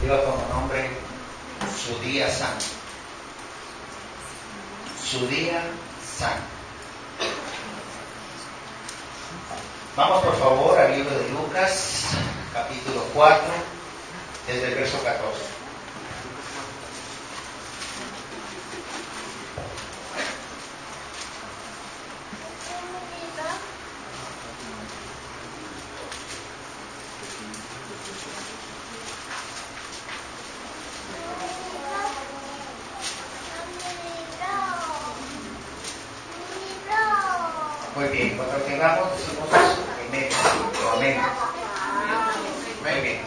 Lleva como nombre Su Día Santo. Su Día Santo. Vamos por favor al libro de Lucas, capítulo 4, desde el verso 14. Muy bien, cuando lo tengamos decimos amén. Muy bien.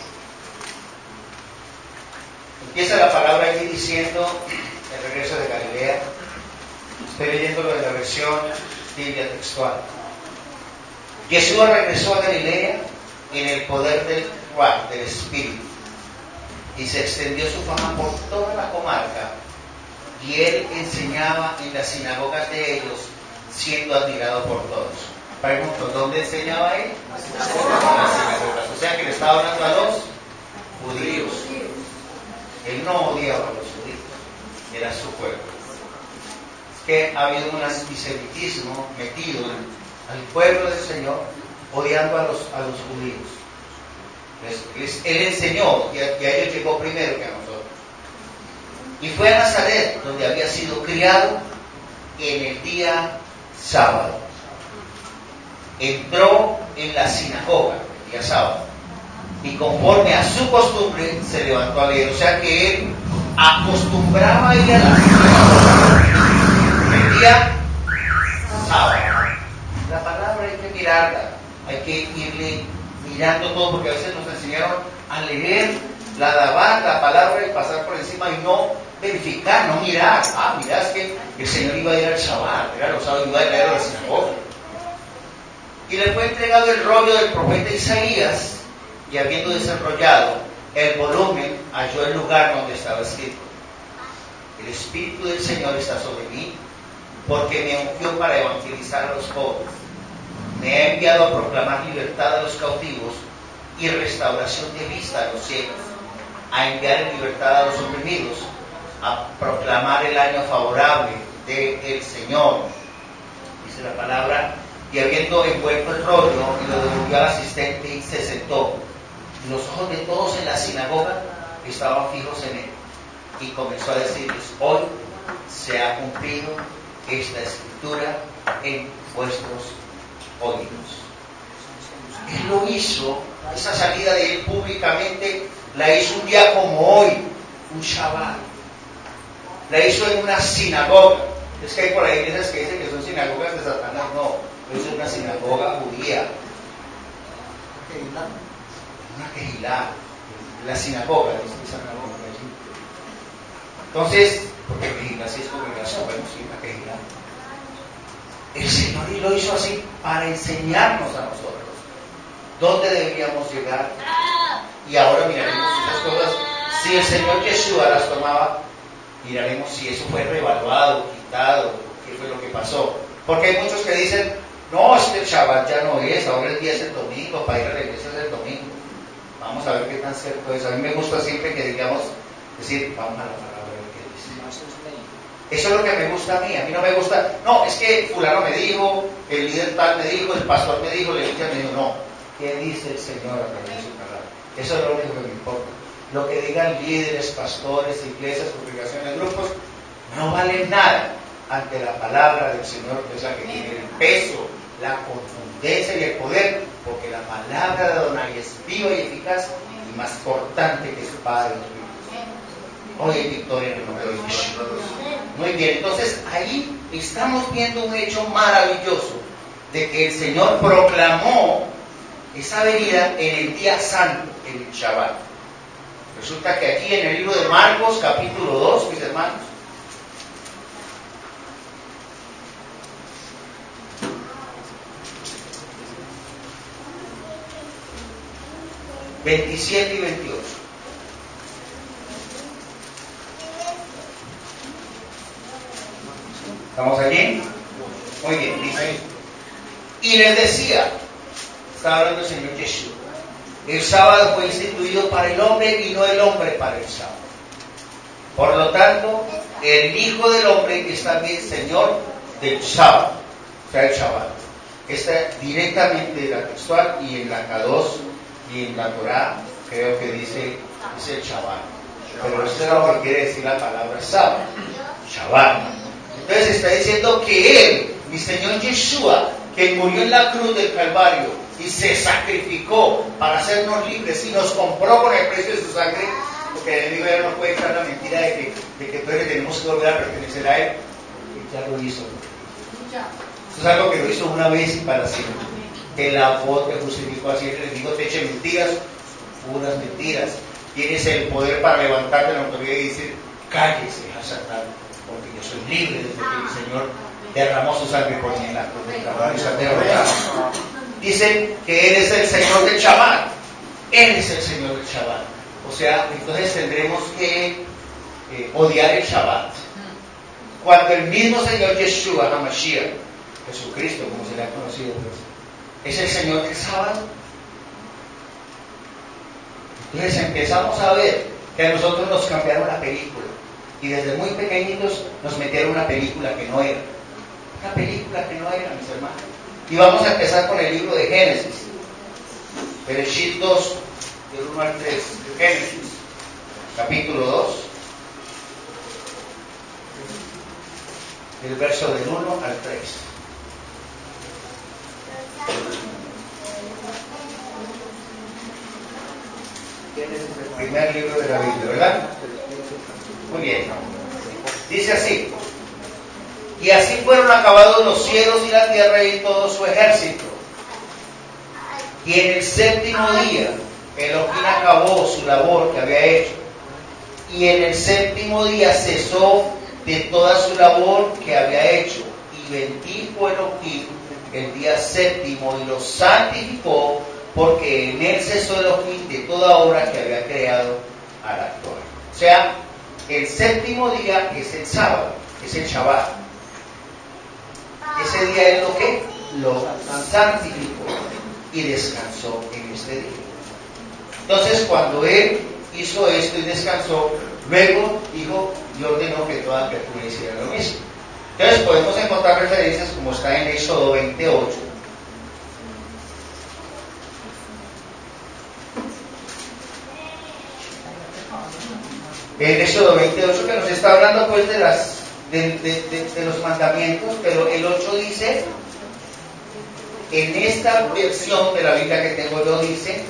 Empieza la palabra aquí diciendo el regreso de Galilea. Estoy leyéndolo en la versión Biblia textual. Jesús regresó a Galilea en el poder del Espíritu, y se extendió su fama por toda la comarca, y él enseñaba en las sinagogas de ellos, siendo admirado por todos. Pregunto, ¿dónde enseñaba él? En las sinagogas. O sea que le estaba hablando a los judíos. Él no odiaba a los judíos, era su pueblo. Es que ha habido un antisemitismo metido al pueblo del Señor, odiando a los judíos. Él enseñó y a ellos llegó primero que a nosotros. Y fue a Nazaret, donde había sido criado, en el día sábado. Entró en la sinagoga el día sábado, y conforme a su costumbre se levantó a leer. O sea que él acostumbraba a ir a la sinagoga el día sábado. La palabra hay que mirarla, hay que irle mirando todo, porque a veces nos enseñaron a leer la palabra y pasar por encima y no verificar, no mirar. Mira, es que el Señor iba a ir al Shabbat, era los sábados, iba a ir a la sinagoga. Y le fue entregado el rollo del profeta Isaías, y habiendo desarrollado el volumen, halló el lugar donde estaba escrito: el Espíritu del Señor está sobre mí, porque me ungió para evangelizar a los pobres. Me ha enviado a proclamar libertad a los cautivos y restauración de vista a los ciegos, a enviar en libertad a los oprimidos, a proclamar el año favorable del Señor. Dice la palabra: y habiendo envuelto el rollo, y lo devolvió al asistente y se sentó. Y los ojos de todos en la sinagoga estaban fijos en él. Y comenzó a decirles: hoy se ha cumplido esta escritura en vuestros oídos. Él lo hizo, esa salida de él públicamente, la hizo un día como hoy, un Shabbat. La hizo en una sinagoga. Es que hay por ahí iglesias que dicen que son sinagogas de Satanás. No, es una sinagoga judía. Una kehilá. La sinagoga, entonces, porque kehilá sí es congregación, bueno, sí, una kehilá. El Señor lo hizo así para enseñarnos a nosotros dónde deberíamos llegar. Y ahora miraremos esas cosas. Si el Señor Yeshua las tomaba, miraremos si eso fue revaluado, quitado, qué fue lo que pasó. Porque hay muchos que dicen: no, el Shabbat ya no es, ahora el día es el domingo, para ir a la iglesia es el domingo. Vamos a ver qué tan cierto es. A mí me gusta siempre que digamos, decir, vamos a la palabra de que dice. Eso es lo que me gusta a mí no me gusta, no, es que fulano me dijo, el líder tal me dijo, el pastor me dijo, la iglesia me dijo. No, ¿qué dice el Señor a través de su palabra? Eso es lo único que me importa. Lo que digan líderes, pastores, iglesias, congregaciones, grupos, no vale nada ante la palabra del Señor, que es la que tiene el peso, la contundencia y el poder, porque la palabra de Adonai es viva y eficaz y más cortante que su Padre. Hoy hay victoria en el nombre de Dios. Muy bien, entonces ahí estamos viendo un hecho maravilloso de que el Señor proclamó esa venida en el día santo, en el Shabbat. Resulta que aquí en el libro de Marcos, capítulo 2, mis hermanos, (27 y 28). ¿Estamos allí? Muy bien, dice. Y les decía, estaba hablando el Señor Yeshua, El sábado fue instituido para el hombre y no el hombre para el sábado. Por lo tanto, el Hijo del Hombre es también Señor del sábado, o sea, el Shabbat. Está directamente en la textual y en la K2 y en la Torah, creo que dice es el Shabbat. Pero eso es lo que quiere decir la palabra sábado, Shabbat. Entonces está diciendo que Él, mi Señor Yeshua, que murió en la cruz del Calvario y se sacrificó para hacernos libres y nos compró con el precio de su sangre, porque el enemigo ya no puede echar la mentira de que entonces tenemos que volver a pertenecer a Él. Y ya lo hizo. Eso es algo que lo hizo una vez y para siempre. Te lavó, te justificó, así les digo, te eche mentiras, puras mentiras. Tienes el poder para levantarte en la autoridad y decir, cállese a Satán, porque yo soy libre desde que mi Señor derramó su sangre por mí en la cruz del Calvario. Dicen que Él es el Señor del Shabbat. Él es el Señor del Shabbat. O sea, entonces tendremos que odiar el Shabbat. Cuando el mismo Señor Yeshua HaMashiach, Jesucristo, como se le ha conocido, es el Señor del sábado. Entonces empezamos a ver que a nosotros nos cambiaron la película. Y desde muy pequeñitos nos metieron una película que no era. Una película que no era, mis hermanos. Y vamos a empezar con el libro de Génesis. Bereshit 2, del 1 al 3. Génesis, capítulo 2. El verso del 1 al 3. Génesis, el primer libro de la Biblia, ¿verdad? Muy bien. Dice así: y así fueron acabados los cielos y la tierra y todo su ejército. Y en el séptimo día Elohim acabó su labor que había hecho. Y en el séptimo día cesó de toda su labor que había hecho. Y bendijo Elohim el día séptimo y lo santificó, porque en él cesó Elohim de toda obra que había creado al actual. O sea, el séptimo día es el sábado, es el Shabbat. Ese día es lo que lo santificó y descansó en este día. Entonces, cuando él hizo esto y descansó, luego dijo y ordenó que toda criatura hiciera lo mismo. Entonces podemos encontrar referencias como está en Éxodo 28. En Éxodo 28, que nos está hablando pues de los mandamientos, pero el 8 dice, en esta versión de la Biblia que tengo yo dice,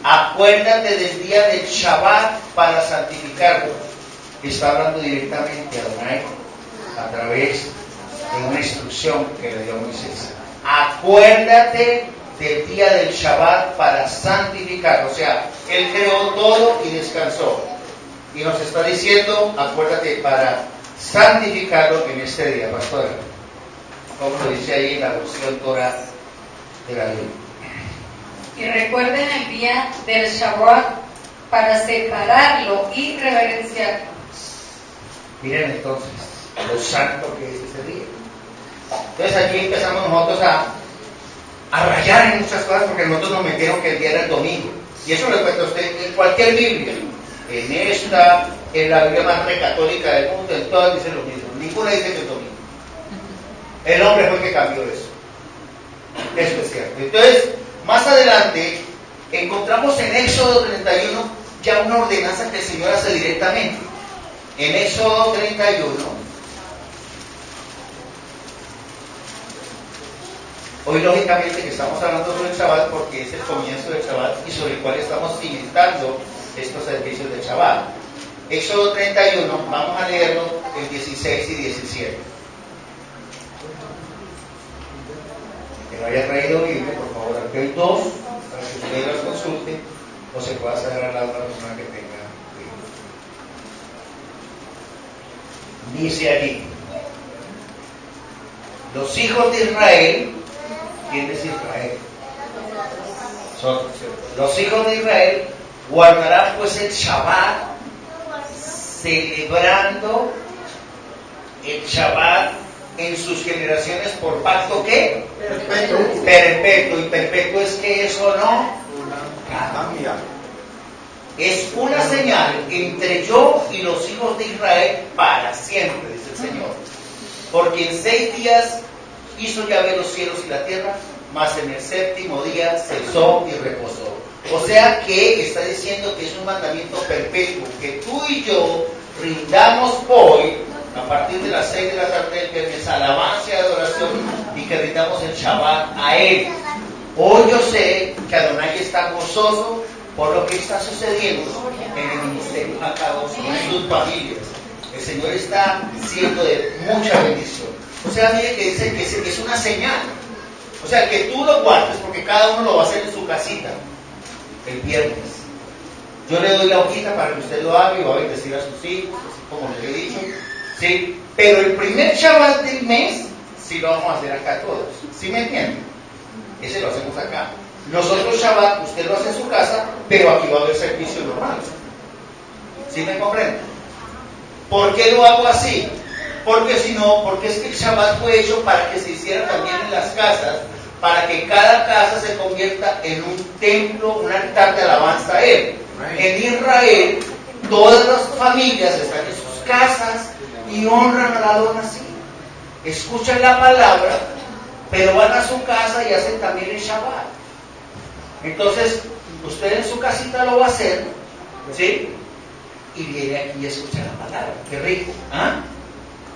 acuérdate del día del Shabbat para santificarlo. Está hablando directamente a Adonai a través de una instrucción que le dio Moisés. Acuérdate del día del Shabbat para santificarlo. O sea, él creó todo y descansó. Y nos está diciendo, acuérdate para santificarlo en este día, pastora. Como lo dice ahí en la versión Torah de la Biblia. Y recuerden el día del Shabbat para separarlo y reverenciarlo. Miren entonces lo santo que es ese día. Entonces aquí empezamos nosotros a rayar en muchas cosas, porque nosotros nos metieron que el día era el domingo. Y eso lo cuenta usted en cualquier Biblia. En esta, en la Biblia más recatólica del mundo, en todas dicen lo mismo. Ninguna dice que es domingo. El hombre fue el que cambió eso. Eso es cierto. Entonces, más adelante, encontramos en Éxodo 31 ya una ordenanza que el Señor hace directamente. En Éxodo 31, hoy lógicamente que estamos hablando sobre el Shabbat porque es el comienzo del Shabbat y sobre el cual estamos cimentando estos servicios del Shabbat. Éxodo 31, vamos a leerlo el 16 y 17. Que no haya traído Biblia, por favor, aquí hay dos, para que ustedes los consulten o se pueda hacer al lado de la persona que tenga Biblia. Dice allí, los hijos de Israel, ¿quién es Israel? Los hijos de Israel guardarán pues el Shabbat, celebrando el Shabbat en sus generaciones por pacto ¿qué? Perpetuo. Y perpetuo es que eso no pecado. Es una señal entre yo y los hijos de Israel para siempre, dice el Señor. Porque en 6 días hizo Yahvé los cielos y la tierra, mas en el 7º día cesó y reposó. O sea que está diciendo que es un mandamiento perpetuo, que tú y yo rindamos hoy, a partir de las 6 de la tarde del viernes, alabanza y adoración, y que rindamos el Shabbat a Él. Hoy yo sé que Adonai está gozoso por lo que está sucediendo en el ministerio Jacob, en sus familias. El Señor está siendo de mucha bendición. O sea, mire que dice que es una señal. O sea, que tú lo guardes, porque cada uno lo va a hacer en su casita el viernes. Yo le doy la hojita para que usted lo haga y va a bendecir a sus hijos, así como les he dicho. ¿Sí? Pero el primer Shabbat del mes, sí lo vamos a hacer acá todos. ¿Sí me entienden? Ese lo hacemos acá. Nosotros Shabbat, usted lo hace en su casa, pero aquí va a haber servicio normal. ¿Sí me comprende? ¿Por qué lo hago así? Porque si no, porque es que el Shabbat fue hecho para que se hiciera también en las casas, para que cada casa se convierta en un templo, un altar de alabanza a Él. En Israel, todas las familias están en sus casas y honran al Adón así. Escuchan la palabra, pero van a su casa y hacen también el Shabbat. Entonces, usted en su casita lo va a hacer, ¿sí? Y viene aquí y escucha la palabra. ¡Qué rico! ¿Ah?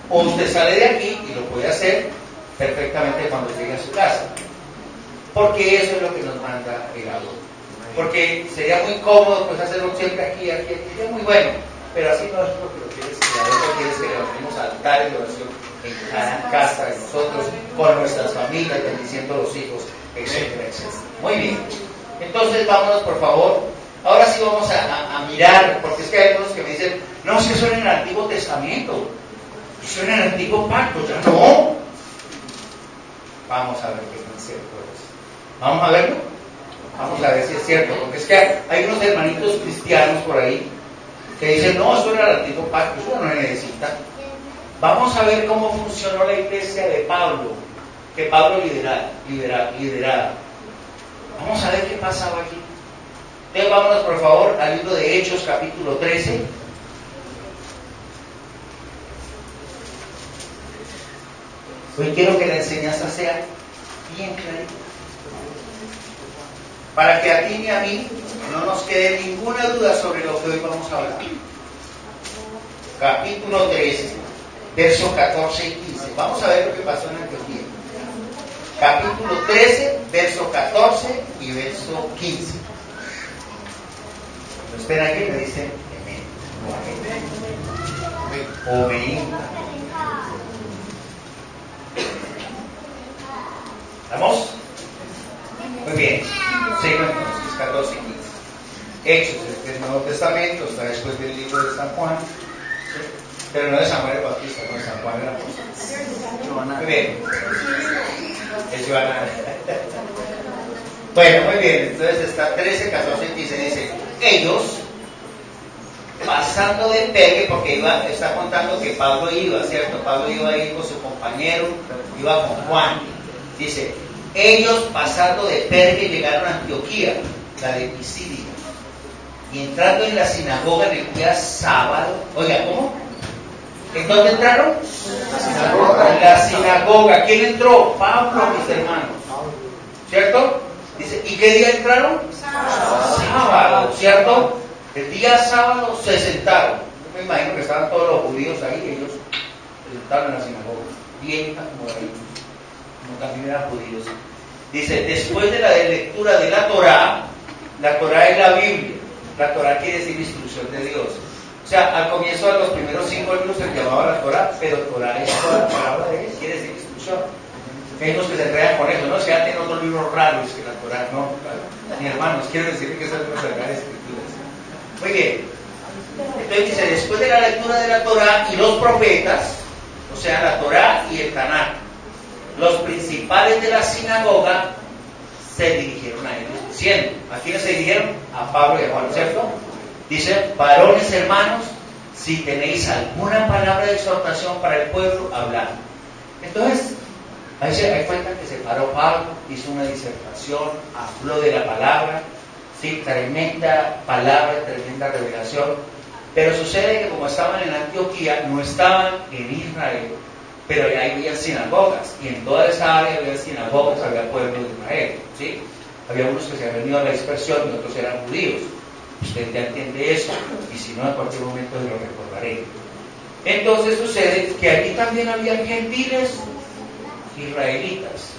O usted sale de aquí y lo puede hacer perfectamente cuando llegue a su casa. Porque eso es lo que nos manda el Adón. Porque sería muy cómodo pues hacerlo siempre aquí, es muy bueno. Pero así no es porque lo quiere el Adón, lo quiere es que levantemos altares de oración en cada casa de nosotros, con nuestras familias, bendiciendo a los hijos, etcétera, etcétera. Muy bien. Entonces vámonos por favor. Ahora sí vamos a mirar, porque es que hay algunos que me dicen, no, si eso era en el Antiguo Testamento, eso era en el Antiguo Pacto, ya no. Vamos a ver qué tan cierto es. Vamos a verlo. Vamos a ver si es cierto, porque es que hay unos hermanitos cristianos por ahí que dicen, no, eso era el Antiguo Pacto, eso no necesita. Vamos a ver cómo funcionó la iglesia de Pablo, que Pablo lideraba. Vamos a ver qué pasaba aquí. Entonces vámonos por favor al libro de Hechos capítulo 13. Hoy quiero que la enseñanza sea bien clarita, para que a ti ni a mí no nos quede ninguna duda sobre lo que hoy vamos a hablar. Capítulo 13, versos 14 y 15. Vamos a ver lo que pasó en Antioquía. Capítulo 13, verso 14 y verso 15. Lo espera aquí y me dicen amén. Amén. ¿Estamos? Muy bien. Sigo entonces, 14 y 15. Hechos, este es el Nuevo Testamento, está después del libro de San Juan. Pero no de Samuel el Bautista, no de San Juan el Apóstol. Muy bien. Es Joana. Bueno, muy bien. Entonces está 13, 14 y 15. Dice, ellos, pasando de Pergue, porque está contando que Pablo iba, ¿cierto? Pablo iba a ir con su compañero, iba con Juan. Dice, ellos pasando de Pergue llegaron a Antioquía, la de Pisidia. Y entrando en la sinagoga en el día sábado, oiga, ¿cómo? ¿En dónde entraron? En la sinagoga. ¿Quién entró? Pablo, mis hermanos. ¿Cierto? Dice, ¿y qué día entraron? Sábado, ¿cierto? El día sábado se sentaron. Yo me imagino que estaban todos los judíos ahí, ellos se sentaron en la sinagoga. Bien acomodaditos, como también eran judíos. Dice, después de la lectura de la Torá es la Biblia. La Torá quiere decir instrucción de Dios. O sea, al comienzo de los primeros 5 libros se llamaba la Torá, pero Torá es toda la palabra de Él, quiere decir instrucción. Hay unos que se enredan con eso, ¿no? Es que ya tienen otros libros raros que la Torá, no. Mi hermanos, quiero decir que esas son las sagradas escrituras. Muy bien. Entonces dice, después de la lectura de la Torá y los profetas, o sea, la Torá y el Tanakh, los principales de la sinagoga se dirigieron a ellos diciendo, ¿a quiénes se dirigieron? A Pablo y a Juan, ¿cierto? Dice, varones hermanos, si tenéis alguna palabra de exhortación para el pueblo, hablad. Entonces, ahí cuenta que se paró Pablo, hizo una disertación, habló de la palabra, Sí, tremenda palabra, tremenda revelación. Pero sucede que como estaban en Antioquía, no estaban en Israel, pero ahí había sinagogas, y en toda esa área había sinagogas, había pueblo de Israel, ¿sí? Había unos que se habían venido a la dispersión y otros eran judíos. Usted ya entiende eso, y si no, en cualquier momento se lo recordaré. Entonces sucede que allí también había gentiles israelitas.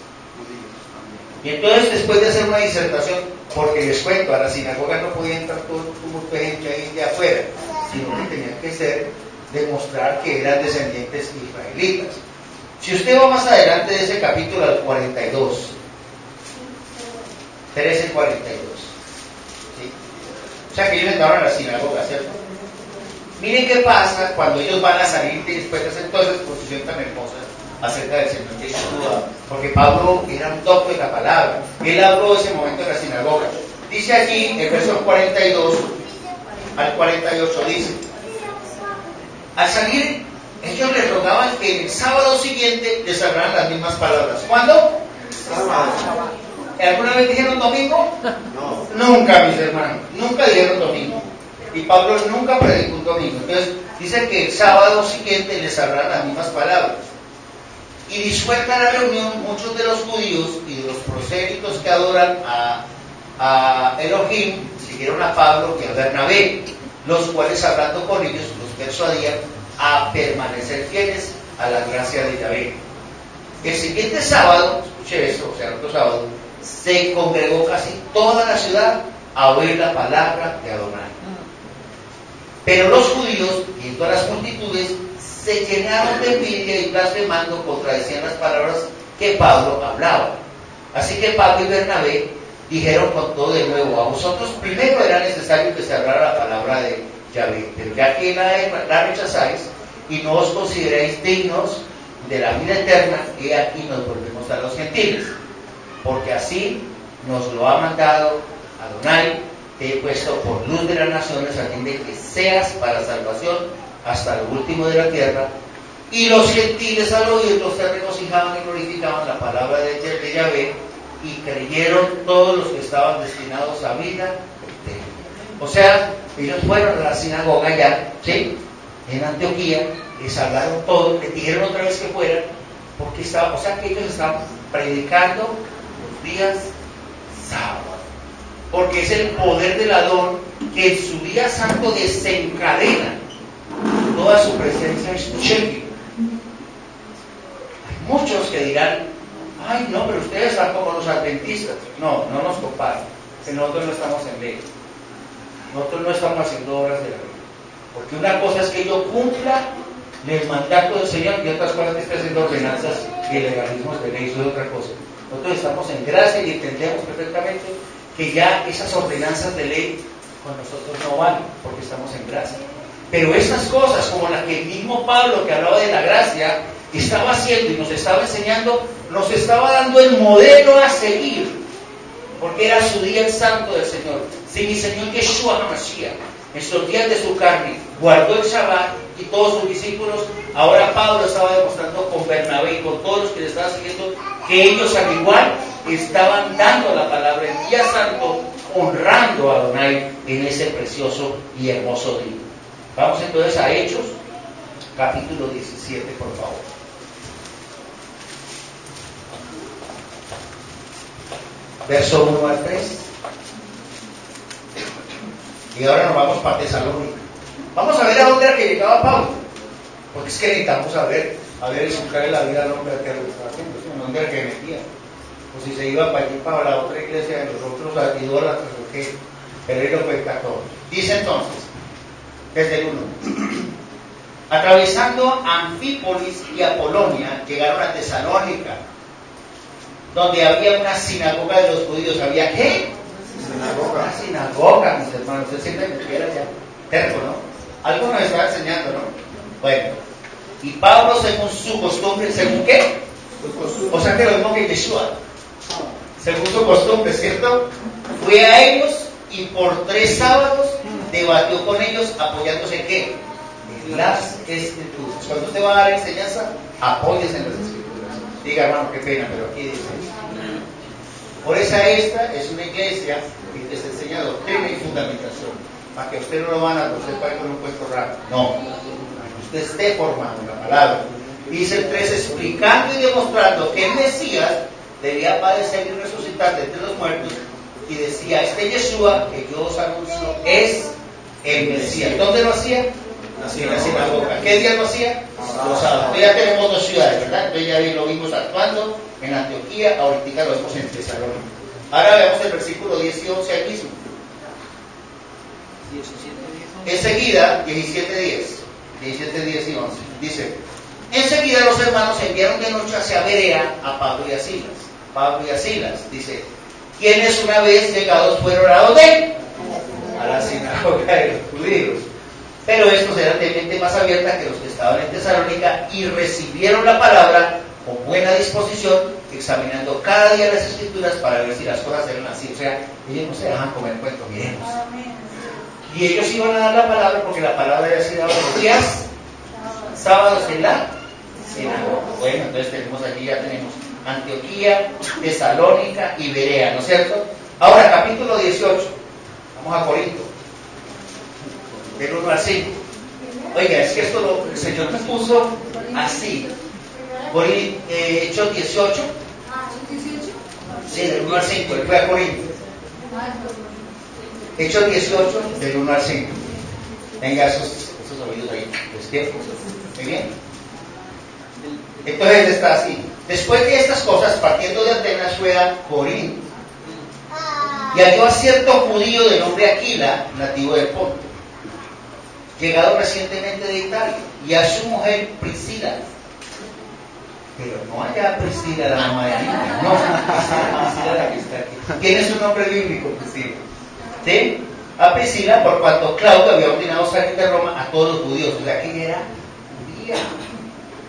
Y entonces, después de hacer una disertación, porque les cuento, a la sinagoga no podía entrar todo un grupo de gente ahí de afuera, sino que tenían que demostrar que eran descendientes israelitas. Si usted va más adelante de ese capítulo al 42, 13:42, ¿sí? O sea que ellos entraron a la sinagoga, ¿cierto? Miren qué pasa cuando ellos van a salir después de hacer todas esas exposiciones tan hermosas acerca del Señor Yeshua, porque Pablo era un doctor de la palabra. Él habló ese momento en la sinagoga. Dice allí, el verso 42 al 48, dice: al salir, ellos les rogaban que el sábado siguiente les hablaran las mismas palabras. ¿Cuándo? Sábado. ¿Alguna vez dijeron domingo? No. Nunca, mis hermanos, nunca dijeron domingo. Y Pablo nunca predicó un domingo. Entonces, dice que el sábado siguiente les hablaran las mismas palabras. Y disuelta la reunión, muchos de los judíos y de los prosélitos que adoran a Elohim siguieron a Pablo y a Bernabé, los cuales, hablando con ellos, los persuadían a permanecer fieles a la gracia de Yahvé. El siguiente sábado, escuche esto, o sea, el otro sábado, se congregó casi toda la ciudad a oír la palabra de Adonai. Pero los judíos, viendo a las multitudes, se llenaron de envidia y blasfemando contradecían las palabras que Pablo hablaba. Así que Pablo y Bernabé dijeron con todo de nuevo: a vosotros primero era necesario que se hablara la palabra de Yahvé, pero ya que la rechazáis y no os consideráis dignos de la vida eterna, y aquí nos volvemos a los gentiles, porque así nos lo ha mandado Adonai: te he puesto por luz de las naciones a fin de que seas para salvación hasta lo último de la tierra. Y los gentiles, al oírlo, se regocijaban y glorificaban la palabra de Yahvé, y creyeron todos los que estaban destinados a vida eterna. O sea, ellos fueron a la sinagoga ya, ¿sí?, en Antioquía, les hablaron todo, les dijeron otra vez que fueran, porque estaban, o sea que ellos estaban predicando los días sábados, porque es el poder del Adón que en su día santo desencadena toda su presencia Shekin. Hay muchos que dirán: ay, no, pero ustedes están como los adventistas. No, no nos comparen, que nosotros no estamos en ley. Nosotros no estamos haciendo obras de la ley. Porque una cosa es que yo cumpla el mandato del Señor, y otras cosas que esté haciendo ordenanzas y legalismos de ley. Eso es otra cosa. Nosotros estamos en gracia y entendemos perfectamente que ya esas ordenanzas de ley con nosotros no van, porque estamos en gracia. Pero esas cosas, como la que el mismo Pablo, que hablaba de la gracia, estaba haciendo y nos estaba enseñando, nos estaba dando el modelo a seguir, porque era su día el santo del Señor. Si mi Señor Yeshua HaMashiach, en los días de su carne, guardó el Shabbat, y todos sus discípulos, ahora Pablo estaba demostrando con Bernabé y con todos los que le estaban siguiendo, que ellos al igual estaban dando la palabra el día santo, honrando a Adonai en ese precioso y hermoso día. Vamos entonces a Hechos, capítulo 17, por favor. Verso 1 al 3. Y ahora nos vamos para Tesalónica. Vamos a ver a dónde era que llegaba Pablo, porque es que necesitamos saber escuchar la vida al hombre que estaba haciendo, ¿sí? ¿Dónde era que metía? O si se iba para allí, para la otra iglesia de los otros idólatras, o qué. Pero él lo cuenta todo. Dice entonces, desde el 1: atravesando Anfípolis y Apolonia, llegaron a Tesalónica, donde había una sinagoga de los judíos. ¿Había qué? Una sinagoga, mis hermanos. Usted siempre me quiera ya terco, ¿no? Algo nos estaba enseñando, ¿no? Bueno, y Pablo, según su costumbre, ¿según qué? O sea que lo mismo que Yeshua, según su costumbre, ¿cierto? Fue a ellos y por 3 sábados debatió con ellos, apoyándose en ¿qué? En las escrituras. Cuando usted va a dar enseñanza, apóyese en las escrituras. Diga, hermano, qué pena, pero aquí dice: Por esa esta es una iglesia que te enseña doctrina y fundamentación, para que usted no lo van a usted para con un cuento raro. No, para que usted esté formando la palabra. Dice el 3, explicando y demostrando que el Mesías debía padecer y resucitar de entre los muertos, y decía, este Yeshua que yo os anuncio es el Mesías. ¿Dónde lo hacía? En la sinagoga. ¿Qué día lo hacía? Los sábados. Ya tenemos 2 ciudades, ¿verdad? Entonces ya lo vimos actuando en Antioquía, ahorita lo vemos en Tesalónica. Ahora veamos el versículo 10 y 11 aquí mismo. 17, enseguida, 17, 10 y 11. Dice, enseguida los hermanos enviaron de noche hacia Berea a Pablo y a Silas. Pablo y a Silas, dice, quienes una vez llegados fueron a ¿dónde? A la sinagoga de los judíos. Pero estos eran de mente más abierta que los que estaban en Tesalónica y recibieron la palabra con buena disposición, examinando cada día las escrituras para ver si las cosas eran así. O sea, ellos no se dejan comer cuento, miremos. Y ellos iban a dar la palabra porque la palabra había sido dada los días sábados en la sinagoga. Bueno, entonces ya tenemos Antioquía, Tesalónica y Berea, ¿no es cierto? Ahora, capítulo 18. Vamos a Corinto. Del 1 al 5. Oiga, es que esto el Señor me puso así. Hechos 18. Sí, del 1 al 5. Él fue a Corinto. Hechos 18, del 1 al 5. Venga, esos oídos ahí. ¿Despiertos? Muy bien. Entonces él está así. Después de estas cosas, partiendo de Atenas, fue a Corinto. Y halló a cierto judío de nombre Aquila, nativo del Ponto, llegado recientemente de Italia, y a su mujer Priscila. Pero no allá Priscila, la mamá de Niña, no, Priscila la que está aquí. Tiene su nombre bíblico, Priscila. ¿Sí? A Priscila, por cuanto Claudio había ordenado salir de Roma a todos los judíos. O sea, ¿quién era? Judía.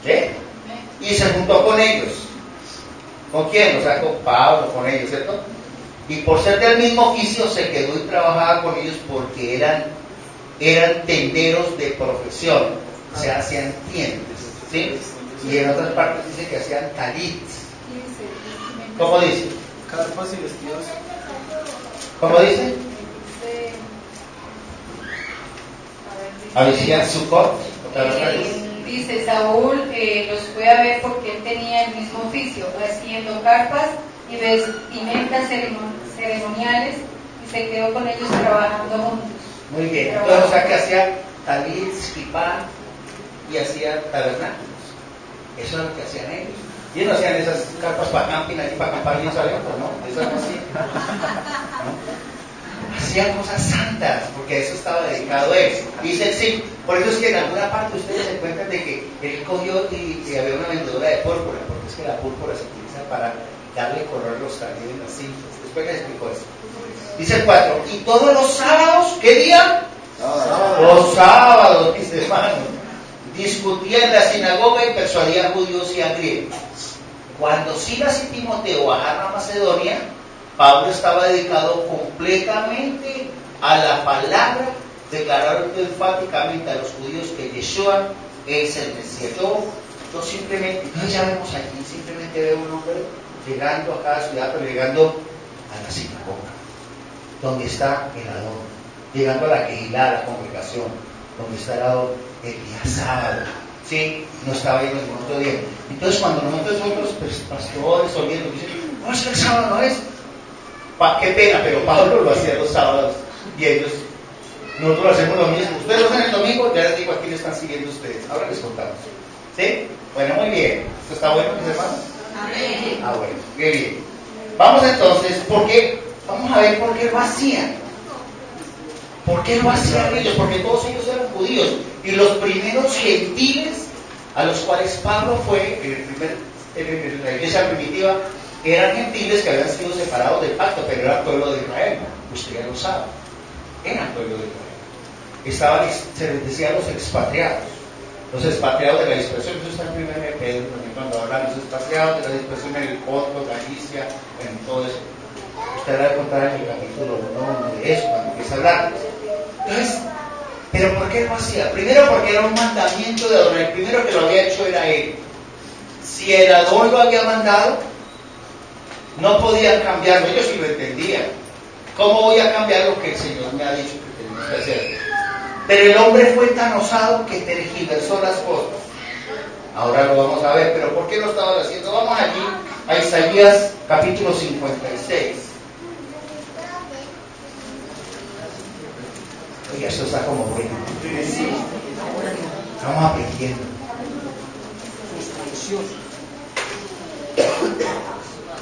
¿Sí? Y se juntó con ellos. ¿Con quién? O sea, con Pablo, con ellos, ¿cierto? Y por ser del mismo oficio se quedó y trabajaba con ellos porque eran tenderos de profesión, o sea, hacían tiendas, ¿sí? Y en otras partes dice que hacían talits. ¿Cómo dice? Carpas y vestidos. ¿Cómo dice? Hacían Sukkot. Dice, Saúl los fue a ver porque él tenía el mismo oficio, haciendo carpas y vestimentas ceremoniales, y se quedó con ellos trabajando juntos. Muy bien, entonces, o sea, que hacía talits, kipá y hacía tabernáculos. Eso es lo que hacían ellos. Y no hacían esas carpas para camping, allí para acampar bien adentro, ¿no? Eso no hacían. ¿No? Hacían cosas santas, porque a eso estaba dedicado él. Dice sí, por eso es que en alguna parte ustedes se cuentan de que él cogió y había una vendedora de púrpura, porque es que la púrpura se utiliza para darle color a los jardines, las cintas. Después les explico eso. Dice el 4, y todos los sábados, ¿qué día? Los sábados, mis hermanos, discutía en la sinagoga y persuadía a judíos y a griegos. Cuando Silas y Timoteo bajaron a Macedonia, Pablo estaba dedicado completamente a la palabra, declararon enfáticamente a los judíos que Yeshua es el Mesías. Yo simplemente, ya vemos aquí, simplemente veo un hombre llegando a cada ciudad, pero llegando a la sinagoga, donde está el Adón, llegando a la Kehilá, a la congregación, donde está el Adón el día sábado. Sí, no estaba yendo ningún otro día. Entonces, cuando nosotros pastores o bien nos dicen, no, es que el sábado no es. Qué pena, pero Pablo lo hacía los sábados y ellos, nosotros lo hacemos lo mismo. Ustedes lo hacen el domingo, ya les digo a quién están siguiendo ustedes. Ahora les contamos. ¿Sí? Bueno, muy bien. ¿Esto está bueno, mis hermanos? Amén. Ah, bueno, qué bien. Vamos entonces, vamos a ver por qué lo hacían. ¿Por qué lo hacían ellos? Porque todos ellos eran judíos. Y los primeros gentiles a los cuales Pablo fue, en la iglesia primitiva, eran gentiles que habían sido separados del pacto, pero eran pueblo de Israel. Usted ya lo sabe. Eran pueblo de Israel. Se les decía los expatriados. Los expatriados de la dispersión. Eso está en 1 Pedro también cuando hablan. Los expatriados de la dispersión en el Ponto, Galicia, en todo eso. Usted va a contar en el capítulo 1 de eso, cuando empieza a hablar. Entonces, ¿pero por qué lo hacía? Primero porque era un mandamiento de Adón. El primero que lo había hecho era él. Si el Adón lo había mandado, No podían cambiarlo, ellos sí lo entendían. ¿Cómo voy a cambiar lo que el Señor me ha dicho que tenemos que hacer? Pero el hombre fue tan osado que tergiversó las cosas. Ahora lo vamos a ver, pero ¿por qué lo estaban haciendo? Vamos allí a Isaías capítulo 56. Oye, esto está como bueno. Estamos aprendiendo.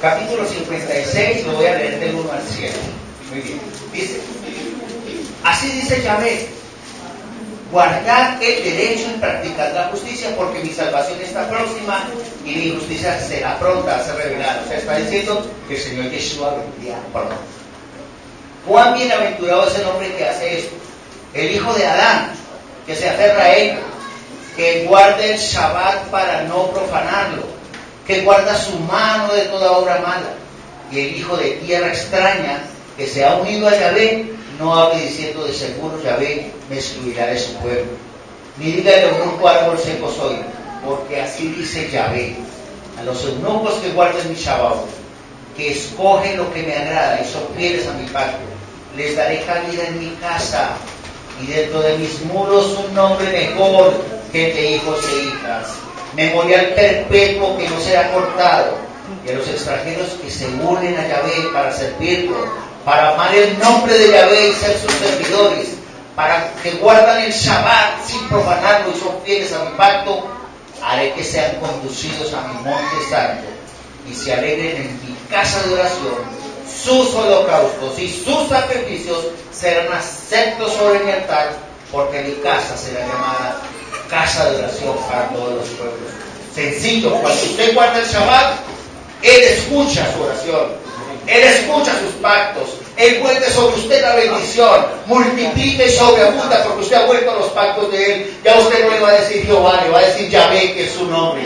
Capítulo 56, lo voy a leer del 1 al 7. Muy bien. Dice, así dice Yahvé: guardad el derecho y practicad la justicia, porque mi salvación está próxima y mi justicia será pronta a ser revelada. O sea, está diciendo que el Señor Yeshua vendría pronto. Cuán bienaventurado es el hombre que hace esto, el hijo de Adán, que se aferra a él, que guarde el Shabbat para no profanarlo, que guarda su mano de toda obra mala, y el hijo de tierra extraña, que se ha unido a Yahvé, no hable diciendo: de seguro Yahvé me excluirá de su pueblo. Ni diga el eunuco: árbol seco soy, porque así dice Yahvé: a los eunucos que guarden mi Shabbat, que escogen lo que me agrada y son fieles a mi pacto, les daré cabida en mi casa, y dentro de mis muros un nombre mejor que el de hijos e hijas, memorial perpetuo que no será cortado. Y a los extranjeros que se unen a Yahvé para servirlo, para amar el nombre de Yahvé y ser sus servidores, para que guardan el Shabbat sin profanarlo y son fieles a mi pacto, haré que sean conducidos a mi monte santo y se alegren en mi casa de oración. Sus holocaustos y sus sacrificios serán aceptos sobre mi altar, porque mi casa será llamada casa de oración para todos los pueblos. Sencillo, cuando usted guarda el Shabbat, Él escucha su oración, Él escucha sus pactos, Él vuelve sobre usted la bendición, multiplica y sobreabunda, porque usted ha vuelto a los pactos de Él. Ya usted no le va a decir Jehová, le va a decir Yahvé, que es su nombre.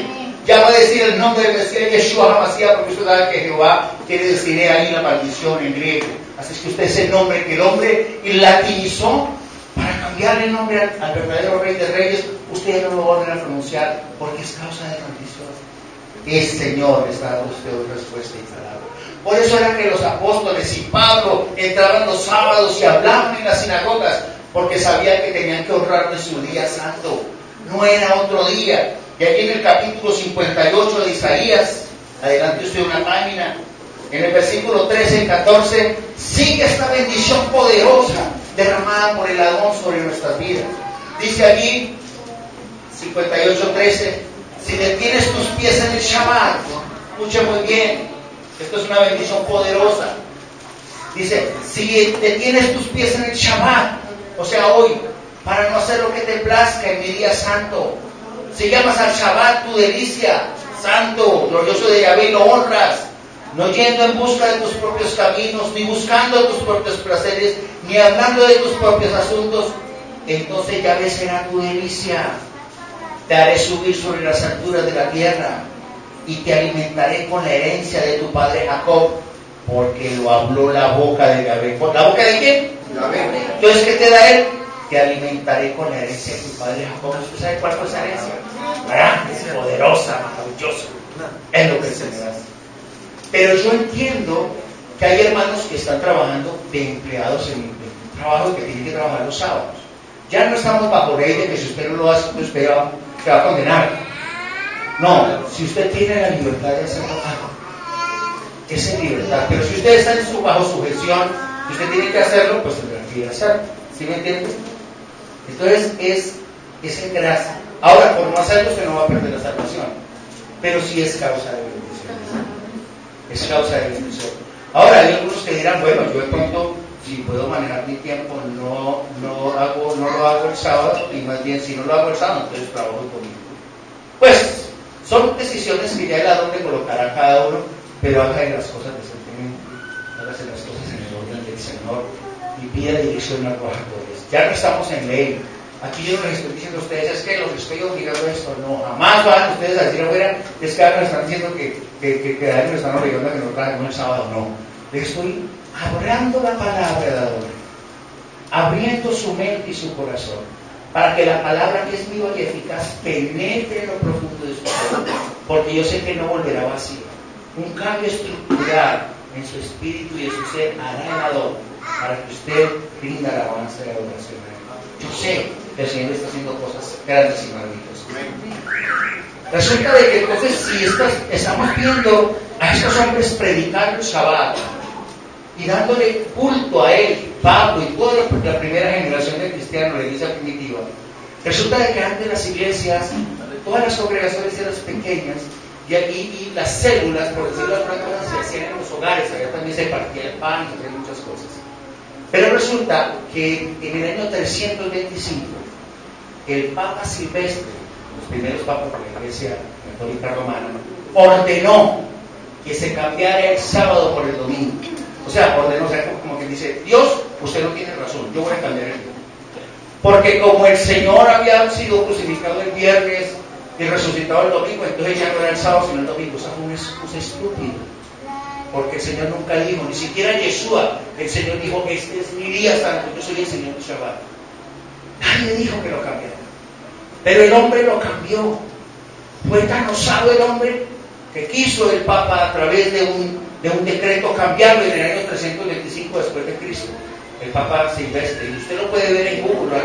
Ya va a decir el nombre del Mesías Yeshua HaMashiach, porque usted sabe que Jehová quiere decir ahí la maldición en griego. Así es que usted es el nombre que el hombre latinizó para cambiarle el nombre al verdadero Rey de Reyes. Usted ya no lo va a volver a pronunciar porque es causa de maldición. El Señor está dando usted una respuesta y palabra. Por eso era que los apóstoles y Pablo entraban los sábados y hablaban en las sinagogas, porque sabían que tenían que honrar de su día santo. No era otro día. Y aquí en el capítulo 58 de Isaías, adelante usted una página, en el versículo 13 y 14, sigue esta bendición poderosa derramada por el Adón sobre nuestras vidas. Dice allí, 58:13, si detienes tus pies en el Shabbat, escuche muy bien, esto es una bendición poderosa. Dice, si detienes tus pies en el Shabbat, o sea hoy, para no hacer lo que te plazca en mi día santo, si llamas al Shabbat tu delicia, santo, glorioso de Yahvé, lo honras, no yendo en busca de tus propios caminos, ni buscando tus propios placeres, ni hablando de tus propios asuntos, entonces Yahvé será tu delicia. Te haré subir sobre las alturas de la tierra y te alimentaré con la herencia de tu padre Jacob, porque lo habló la boca de Yahvé. ¿La boca de quién? Yahvé. Entonces, ¿qué te da él? Te alimentaré con la herencia de tu padre Jacob. ¿Usted sabe cuál fue esa herencia? Grande, poderosa, maravillosa. Es lo que se me da. Pero yo entiendo que hay hermanos que están trabajando de empleados en un trabajo que tienen que trabajar los sábados. Ya no estamos bajo ley de que si usted no lo hace, pues usted va a condenar. No, si usted tiene la libertad de hacerlo, es en libertad. Pero si usted está bajo sujeción, y usted tiene que hacerlo, pues tendrá que hacerlo. ¿Sí me entiende? Entonces es en gracia. Ahora, por no hacerlo, usted no va a perder la salvación. Pero sí es causa de bendición. Es causa de bendición. Ahora, hay algunos que dirán, bueno, yo de pronto, si puedo manejar mi tiempo, no lo hago el sábado, y más bien, si no lo hago el sábado, entonces trabajo el domingo. Pues, son decisiones que ya el Adón le colocará a cada uno, pero haga las cosas decentemente, hágase las cosas en el orden del Señor, y pida dirección a los trabajadores. Ya no estamos en ley. Aquí yo no les estoy diciendo a ustedes, es que los estoy obligando a esto. No, jamás van ustedes a decir afuera, es que ahora me están diciendo que a ellos me están obligando a que no trabajen el sábado. No. Les estoy hablando la palabra de Adón, abriendo su mente y su corazón, para que la palabra que es viva y eficaz penetre en lo profundo de su corazón, porque yo sé que no volverá vacía. Un cambio estructural en su espíritu y en su ser hará el adorno para que usted rinda la alabanza y la adoración a Él. Yo sé que el Señor está haciendo cosas grandes y maravillosas. Resulta de que entonces si estamos viendo a estos hombres predicar el Shabbat y dándole culto a Él, Pablo y toda la primera generación de cristianos, la iglesia primitiva, resulta de que antes las iglesias, todas las congregaciones eran pequeñas y las células, por decirlo de alguna cosa, se hacían en los hogares, allá también se partía el pan y se hacían muchas cosas. Pero resulta que en el año 325, el Papa Silvestre, los primeros papas de la Iglesia Católica Romana, ordenó que se cambiara el sábado por el domingo. O sea, ordenó, o sea, como que dice, Dios, usted no tiene razón, yo voy a cambiar el día. Porque como el Señor había sido crucificado el viernes y resucitado el domingo, entonces ya no era el sábado sino el domingo. Esa fue una excusa estúpida. Porque el Señor nunca dijo, ni siquiera Yeshua, el Señor dijo, este es mi día santo, yo soy el Señor de Shabbat. Nadie dijo que lo cambiara. Pero el hombre lo cambió. Fue tan osado el hombre que quiso el Papa a través de un decreto cambiarlo en el año 325 después de Cristo. El Papa Silvestre, y usted lo puede ver en Google,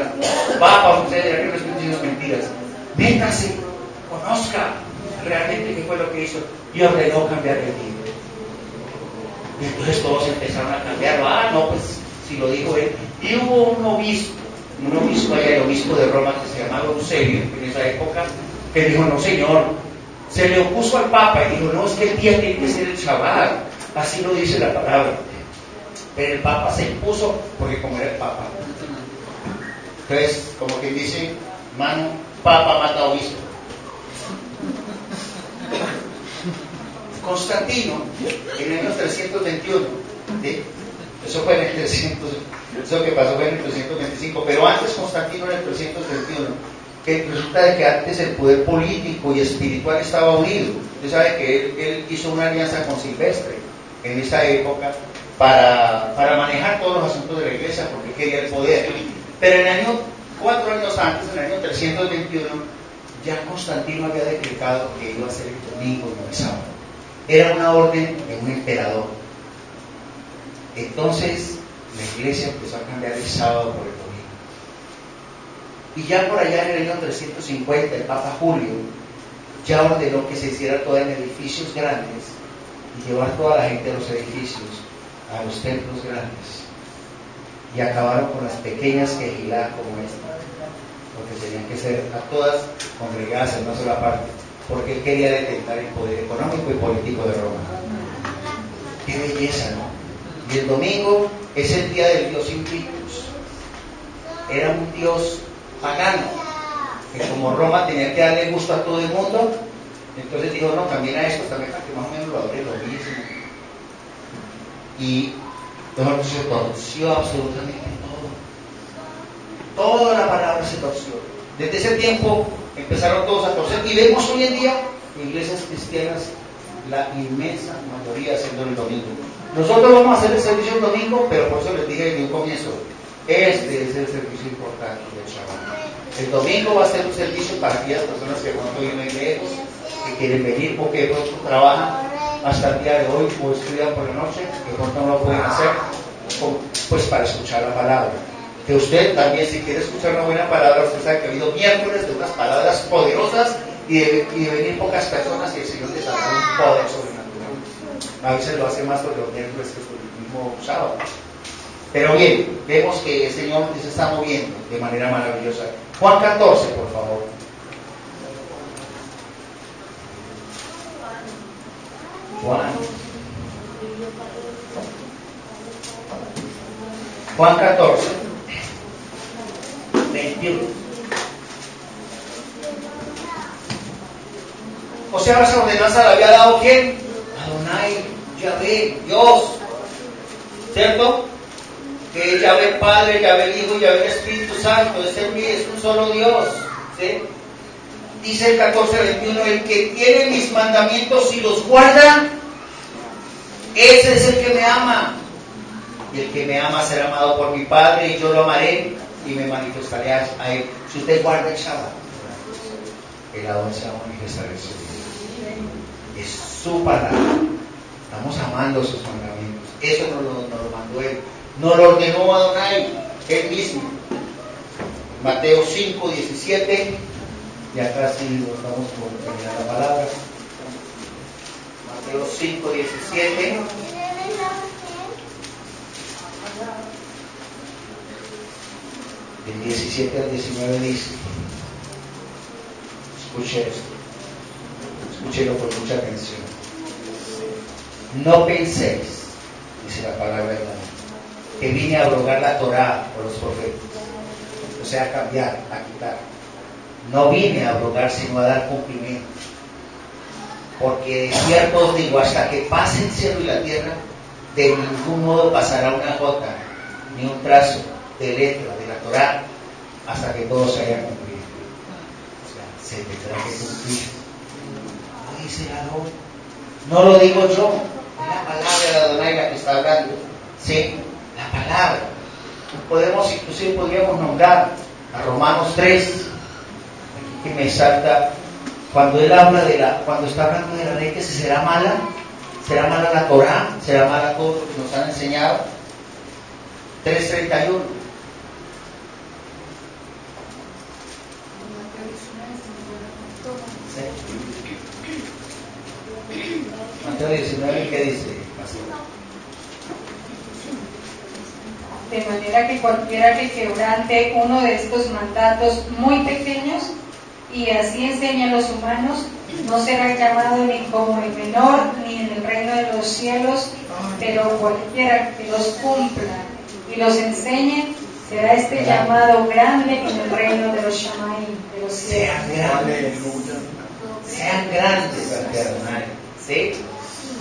Papa, usted dirá que no estoy diciendo mentiras. Métase, conozca realmente qué fue lo que hizo y ordenó cambiar el día. Y entonces todos empezaron a cambiarlo. Ah, no, pues si lo dijo él. Y hubo un obispo allá, el obispo de Roma, que se llamaba Eusebio en esa época, que dijo, no señor, se le opuso al Papa y dijo, no, es que el día tiene que ser el Shabbat, así lo dice la palabra. Pero el Papa se impuso porque como era el Papa. Entonces, como que dice, mano, Papa mata obispo. Constantino, en el año 321, ¿sí? Eso fue en el 300, eso que pasó fue en el 325, pero antes Constantino en el 321, que resulta de que antes el poder político y espiritual estaba unido. Usted sabe que él hizo una alianza con Silvestre en esa época para manejar todos los asuntos de la iglesia porque quería el poder. Pero en el año, 4 años antes, en el año 321, ya Constantino había decretado que iba a ser el domingo y no el sábado. Era una orden de un emperador. Entonces la iglesia empezó a cambiar el sábado por el domingo. Y ya por allá en el año 350 el Papa Julio ya ordenó que se hiciera todo en edificios grandes y llevar toda la gente a los edificios, a los templos grandes. Y acabaron con las pequeñas quejilá como esta, porque tenían que ser a todas congregadas en una sola parte, porque él quería detentar el poder económico y político de Roma. Qué belleza, ¿no? Y el domingo es el día del dios Invictus. Era un dios pagano, que como Roma tenía que darle gusto a todo el mundo, entonces dijo, no, también a estos, también para que más o menos lo adore lo mismo. Y entonces se torció absolutamente todo. Toda la palabra se torció. Desde ese tiempo empezaron todos a torcer y vemos hoy en día iglesias cristianas, la inmensa mayoría haciendo el domingo. Nosotros vamos a hacer el servicio el domingo, pero por eso les dije desde un comienzo, este es el servicio importante del Shabbat. El domingo va a ser un servicio para aquellas personas que pronto viven lejos, que quieren venir o que pronto trabajan hasta el día de hoy o estudian por la noche, que pronto no lo pueden hacer, pues para escuchar la palabra. Que usted también, si quiere escuchar una buena palabra, usted sabe que ha habido miércoles de unas palabras poderosas y de venir pocas personas y el Señor les ha dado un poder sobrenatural. A veces lo hace más por los miércoles que por el mismo sábado. Pero bien, vemos que el Señor se está moviendo de manera maravillosa. Juan 14, por favor. Juan 14, 21. O sea, esa ordenanza la había dado ¿quién? Adonai, Yahvé, Dios. ¿Cierto? Que es Yahvé el Padre, Yahvé el Hijo y Yahvé el Espíritu Santo. Es un solo Dios. ¿Sí? Dice el 14:21, el que tiene mis mandamientos y los guarda, ese es el que me ama. Y el que me ama será amado por mi Padre, y yo lo amaré y me manifestaré a él. Si usted guarda el Shabbat, el Adón se va a manifestar en su vida. Es su palabra. Estamos amando sus mandamientos. Eso nos lo mandó Él. Nos lo ordenó Adonai, Él mismo. Mateo 5, 17. Ya casi lo estamos por terminar la palabra. Mateo 5, 17. Del 17 al 19 dice, escuche esto, escúchelo con mucha atención. No penséis, dice la palabra de Dios, que vine a abrogar la Torá o los profetas, o sea, a cambiar, a quitar. No vine a abrogar, sino a dar cumplimiento. Porque de cierto os digo, hasta que pase el cielo y la tierra, de ningún modo pasará una jota, ni un trazo de letra de la Torá, hasta que todo se haya cumplido. O sea, se tendrá que cumplir. No dice el Adón, no lo digo yo, es la palabra de Adonai la que está hablando. Sí, la palabra. Podemos, inclusive podríamos nombrar a Romanos 3, aquí que me salta, cuando él habla cuando está hablando de la ley, que si será mala la Torá, será mala todo lo que nos han enseñado. 3:31. Mateo 19, ¿qué dice? De manera que cualquiera que quebrante uno de estos mandatos muy pequeños y así enseña a los humanos, no será llamado ni como el menor ni en el reino de los cielos, pero cualquiera que los cumpla y los enseñe, será este llamado grande en el reino de los Shamaim, de los cielos. Sean grandes ante Adonai. ¿Sí?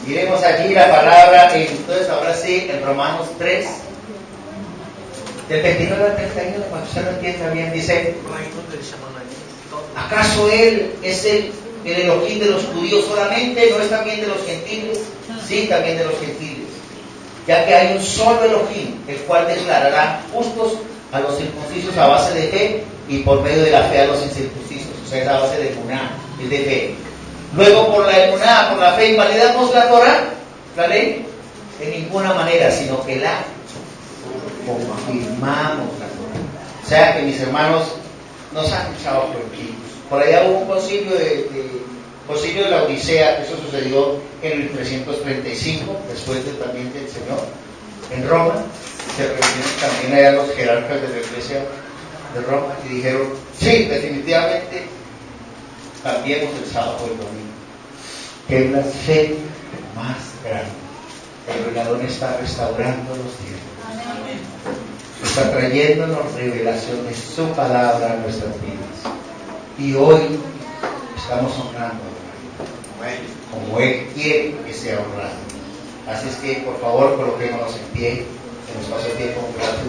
Miremos allí la palabra, entonces ahora sí, en Romanos 3, del 29 al 31, cuando usted lo entienda bien, dice: ¿acaso Él es el Elohim de los judíos solamente? ¿No es también de los gentiles? Sí, también de los gentiles. Ya que hay un solo Elohim, el cual declarará justos a los circuncisos a base de fe y por medio de la fe a los incircuncisos. O sea, es a base de emuná, es de fe. Luego por la emuná, por la fe, ¿invalidamos la Torah, la ley? De ninguna manera, sino que la confirmamos la Torah. O sea que, mis hermanos, nos han echado cuenquitos. Por allá hubo un concilio de la Odisea, eso sucedió en el 335, después también del Señor, en Roma. Se reunieron también allá los jerarcas de la iglesia de Roma y dijeron: sí, definitivamente cambiemos el sábado por el domingo. Que es la fe más grande. El Adón está restaurando los tiempos. Está trayéndonos revelación de su palabra a nuestras vidas. Y hoy estamos honrando a Él, como Él quiere que sea honrado. Así es que, por favor, coloquémonos en pie, que nos pase el tiempo con gracia y